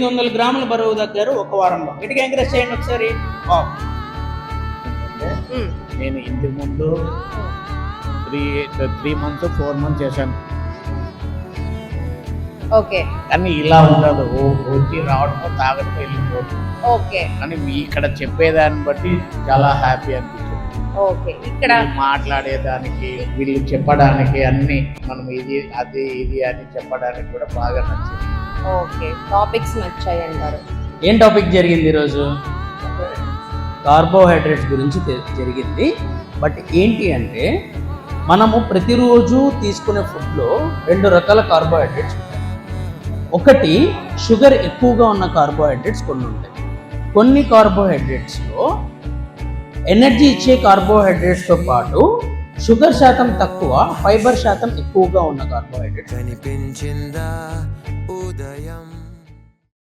800 గ్రాముల బరువు తగ్గారు ఒక వారంలో. ఇటుక ఎంకరేజ్ చేయండి ఒకసారి. నేను ఇంతకు ముందు 3 months 4 months చేశాను. ఓకే. కానీ ఇలా ఉండదు, వచ్చి రావడము తాగడము వెళ్ళిపోవడం. ఓకే. కానీ ఇక్కడ చెప్పేదాన్ని బట్టి చాలా హ్యాపీ అనిపించింది. ఓకే. ఇక్కడ మాట్లాడేదానికి, వీళ్ళు చెప్పడానికి అన్ని మనం ఇది అది ఇది అని చెప్పడానికి కూడా బాగా నచ్చింది. ఓకే. టాపిక్స్ నచ్చాయి అంటారు. ఏం టాపిక్ జరిగింది ఈరోజు? కార్బోహైడ్రేట్స్ గురించి జరిగింది. బట్ ఏంటి అంటే మనము ప్రతిరోజు తీసుకునే ఫుడ్లో 2 రకాల కార్బోహైడ్రేట్స్ ఉంటాయి. ఒకటి షుగర్ ఎక్కువగా ఉన్న కార్బోహైడ్రేట్స్ కొన్ని ఉంటాయి. కొన్ని కార్బోహైడ్రేట్స్లో ఎనర్జీ ఇచ్చే కార్బోహైడ్రేట్స్తో పాటు షుగర్ శాతం తక్కువ, ఫైబర్ శాతం ఎక్కువగా ఉన్న కార్బోహైడ్రేట్స్.